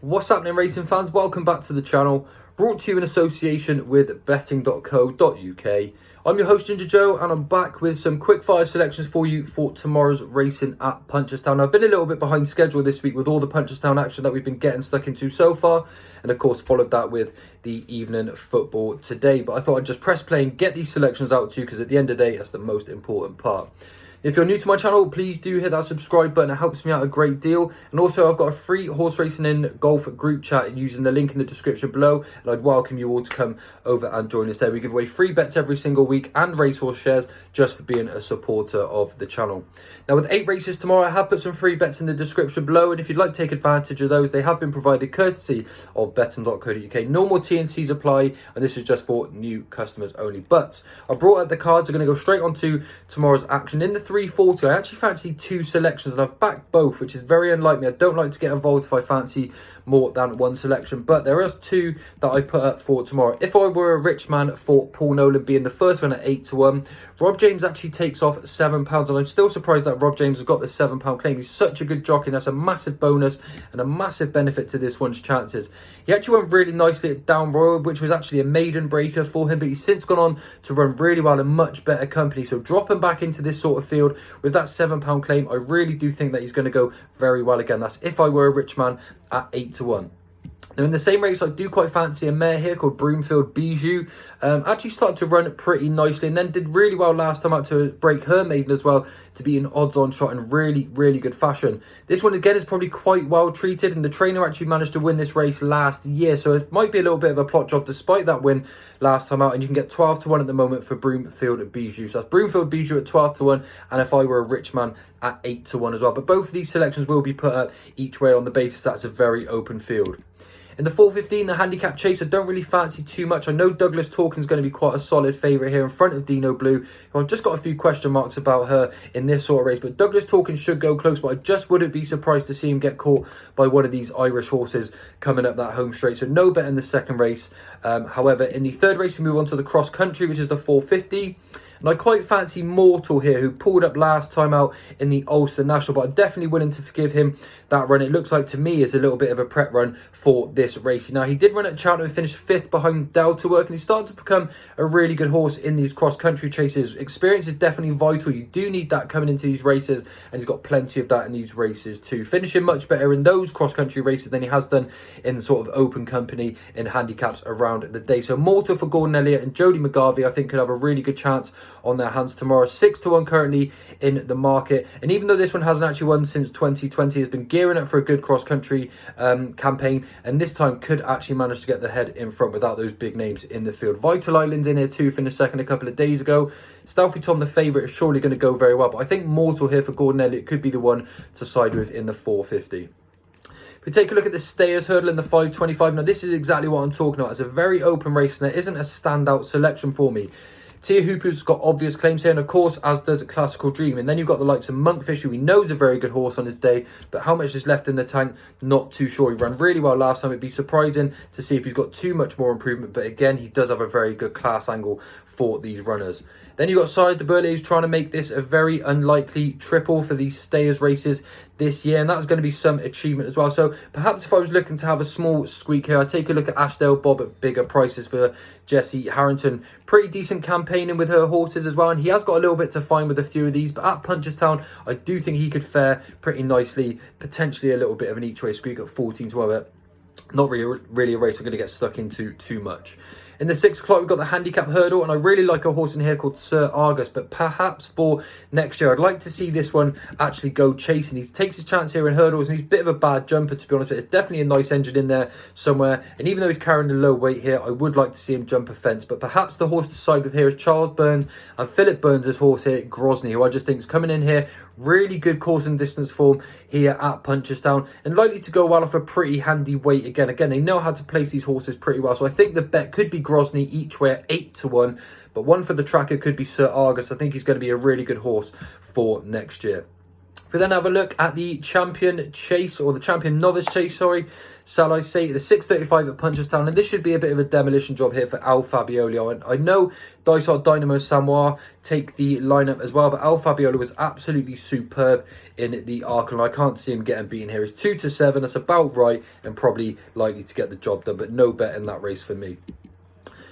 What's happening, racing fans? Welcome back to the channel, brought to you in association with betting.co.uk. I'm your host Ginger Joe, and I'm back with some quickfire selections for you for tomorrow's racing at Punchestown. I've been a little bit behind schedule this week with all the Punchestown action that we've been getting stuck into so far, and of course followed that with the evening football today. But I thought I'd just press play and get these selections out to you, because at the end of the day, that's the most important part. If you're new to my channel, please do hit that subscribe button. It helps me out a great deal. And also, I've got a free horse racing in golf group chat using the link in the description below. And I'd welcome you all to come over and join us there. We give away free bets every single week and racehorse shares just for being a supporter of the channel. Now, with 8 races tomorrow, I have put some free bets in the description below. And if you'd like to take advantage of those, they have been provided courtesy of betting.co.uk. No more T&Cs apply, and this is just for new customers only. But I brought out the cards. We're going to go straight on to tomorrow's action. In the 340, I actually fancy 2 selections, and I've backed both, which is very unlike me. I don't like to get involved if I fancy more than one selection, but there are 2 that I put up for tomorrow. If I were a rich man, for Paul Nolan being the first one at 8-1. Rob James actually takes off £7, and I'm still surprised that Rob James has got the £7 claim. He's such a good jockey, and that's a massive bonus and a massive benefit to this one's chances. He actually went really nicely at Down Royal, which was actually a maiden breaker for him, but he's since gone on to run really well in much better company. So dropping back into this sort of field with that £7 claim, I really do think that he's going to go very well again. That's if I were a rich man at 8-1. Now, in the same race, I do quite fancy a mare here called Broomfield Bijou. Actually started to run pretty nicely, and then did really well last time out to break her maiden as well, to be an odds-on shot in really, really good fashion. This one, again, is probably quite well treated, and the trainer actually managed to win this race last year, so it might be a little bit of a plot job despite that win last time out, and you can get 12-1 at the moment for Broomfield Bijou. So that's Broomfield Bijou at 12-1, and if I were a rich man at 8-1 as well. But both of these selections will be put up each way on the basis that's a very open field. In the 4:15, the handicap chase, I don't really fancy too much. I know Douglas Talkin's going to be quite a solid favourite here in front of Dino Blue. I've just got a few question marks about her in this sort of race, but Douglas Talkin should go close, but I just wouldn't be surprised to see him get caught by one of these Irish horses coming up that home straight. So no bet in the second race. However, in the third race, we move on to the cross country, which is the 4:50. And I quite fancy Mortal here, who pulled up last time out in the Ulster National, but I'm definitely willing to forgive him that run. It looks like to me is a little bit of a prep run for this race. Now, he did run at Cheltenham and finished 5th behind Delta Work, and he's starting to become a really good horse in these cross-country chases. Experience is definitely vital. You do need that coming into these races, and he's got plenty of that in these races too. Finishing much better in those cross-country races than he has done in sort of open company in handicaps around the day. So Mortal for Gordon Elliott and Jody McGarvey, I think, could have a really good chance on their hands tomorrow. 6-1 currently in the market, and even though this one hasn't actually won since 2020, has been gearing up for a good cross-country campaign, and this time could actually manage to get the head in front without those big names in the field. Vital Island's in here too, finished second a couple of days ago. Stealthy Tom, the favourite, is surely going to go very well, but I think Mortal here for Gordon Elliott could be the one to side with in the 4:50. If we take a look at the Stayers Hurdle in the 5:25, now this is exactly what I'm talking about. It's a very open race, and there isn't a standout selection for me. Tia Hooper's got obvious claims here, and of course, as does Classical Dream. And then you've got the likes of Monkfish, who we know is a very good horse on his day, but how much is left in the tank, not too sure. He ran really well last time. It'd be surprising to see if he's got too much more improvement, but again, he does have a very good class angle for these runners. Then you've got Side de Burley, who's trying to make this a very unlikely triple for these Stayers races this year, and that's going to be some achievement as well. So perhaps if I was looking to have a small squeak here, I'd take a look at Ashdale Bob at bigger prices for Jessie Harrington. Pretty decent campaigning with her horses as well, and he has got a little bit to find with a few of these, but at Punchestown, I do think he could fare pretty nicely, potentially a little bit of an each way squeak at 14-1. Not really a race I'm going to get stuck into too much. In the 6 o'clock, we've got the handicap hurdle, and I really like a horse in here called Sir Argus, but perhaps for next year, I'd like to see this one actually go chasing. He takes his chance here in hurdles, and he's a bit of a bad jumper, to be honest, but it's definitely a nice engine in there somewhere, and even though he's carrying a low weight here, I would like to see him jump a fence, but perhaps the horse to side with here is Charles Burns and Philip Burns' horse here, Grosny, who I just think is coming in here, really good course and distance form here at Punchestown, and likely to go well off a pretty handy weight again. Again, they know how to place these horses pretty well, so I think the bet could be Grosny each way at 8-1, but one for the tracker could be Sir Argus. I think he's going to be a really good horse for next year. If We then have a look at the Champion Chase, or the Champion Novice Chase, sorry, shall I say, the 6:35 at Punchestown. And this should be a bit of a demolition job here for Al Fabiolo. I know Dysart Dynamo Samoa take the lineup as well, but Al Fabiolo was absolutely superb in the Arkle. I can't see him getting beaten here. It's 2-7. That's about right, and probably likely to get the job done, but no bet in that race for me.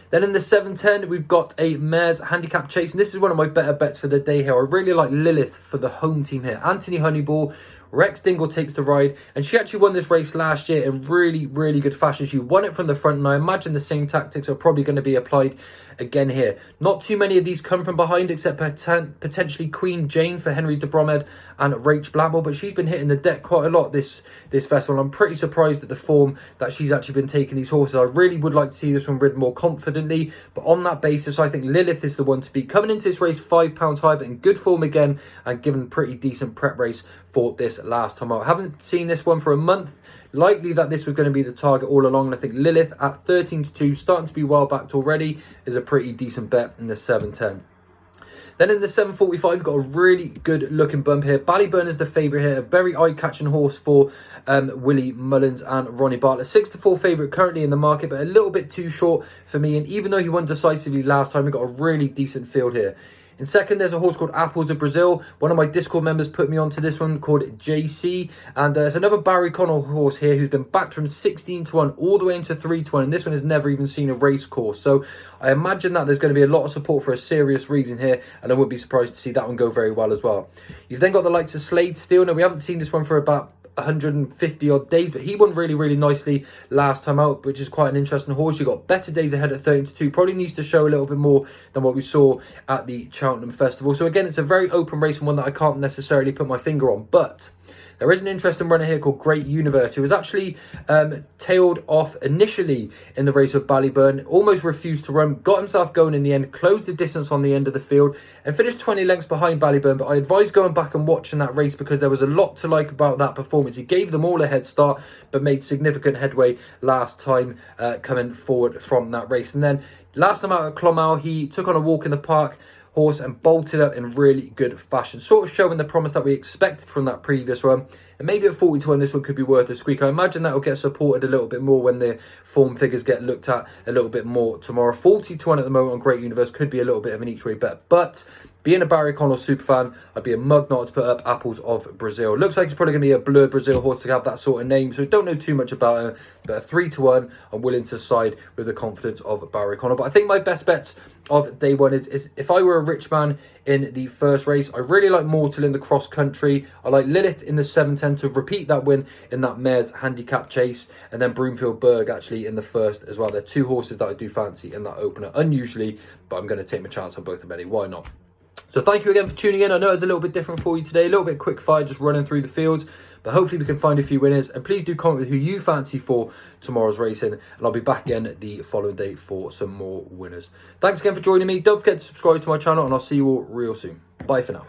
Then in the 7:10, we've got a Mares Handicap Chase. And this is one of my better bets for the day here. I really like Lilith for the home team here. Anthony Honeyball, Rex Dingle takes the ride. And she actually won this race last year in really, really good fashion. She won it from the front. And I imagine the same tactics are probably going to be applied again here. Not too many of these come from behind, except potentially Queen Jane for Henry de Bromhead and Rach Blackmore. But she's been hitting the deck quite a lot this festival. I'm pretty surprised at the form that she's actually been taking these horses. I really would like to see this one ridden more confidently. But on that basis, I think Lilith is the one to beat. Coming into this race £5 high, but in good form again, and given pretty decent prep race for this last time out. I haven't seen this one for a month. Likely that this was going to be the target all along. And I think Lilith at 13-2, starting to be well backed already, is a pretty decent bet in the 7:10. Then in the 7:45, we've got a really good looking bump here. Ballyburn is the favourite here. A very eye-catching horse for Willie Mullins and Ronnie Bartlett. 6-4 favourite currently in the market, but a little bit too short for me. And even though he won decisively last time, we've got a really decent field here. In second, there's a horse called Apples of Brazil. One of my Discord members put me onto this one, called JC. And there's another Barry Connell horse here who's been backed from 16-1 all the way into 3-1. And this one has never even seen a race course. So I imagine that there's going to be a lot of support for a serious reason here. And I wouldn't be surprised to see that one go very well as well. You've then got the likes of Slade Steel. Now, we haven't seen this one for about 150 odd days, but he won really, really nicely last time out, which is quite an interesting horse. You got better days ahead at 13-2. Probably needs to show a little bit more than what we saw at the Cheltenham Festival. So again, it's a very open race and one that I can't necessarily put my finger on, but there is an interesting runner here called Great Universe, who was actually tailed off initially in the race with Ballyburn, almost refused to run, got himself going in the end, closed the distance on the end of the field, and finished 20 lengths behind Ballyburn. But I advise going back and watching that race, because there was a lot to like about that performance. He gave them all a head start, but made significant headway last time coming forward from that race. And then last time out at Clonmel, he took on a walk in the park horse and bolted up in really good fashion, sort of showing the promise that we expected from that previous run. And maybe at 40-1 this one could be worth a squeak. I imagine that will get supported a little bit more when the form figures get looked at a little bit more tomorrow. 40-1 at the moment on Great Universe could be a little bit of an each way bet, but being a Barry Connell superfan, I'd be a mug not to put up Apples of Brazil. Looks like it's probably going to be a blur Brazil horse to have that sort of name, so don't know too much about her. But a 3-1, I'm willing to side with the confidence of Barry Connell. But I think my best bets of day one is if I were a rich man in the first race, I really like Mortal in the cross country. I like Lilith in the 7:10 to repeat that win in that Mares Handicap Chase, and then Broomfield Berg actually in the first as well. They're two horses that I do fancy in that opener, unusually, but I'm going to take my chance on both of them anyway. Why not? So thank you again for tuning in. I know it's a little bit different for you today, a little bit quick fire, just running through the fields, but hopefully we can find a few winners. And please do comment with who you fancy for tomorrow's racing, and I'll be back again the following day for some more winners. Thanks again for joining me. Don't forget to subscribe to my channel, and I'll see you all real soon. Bye for now.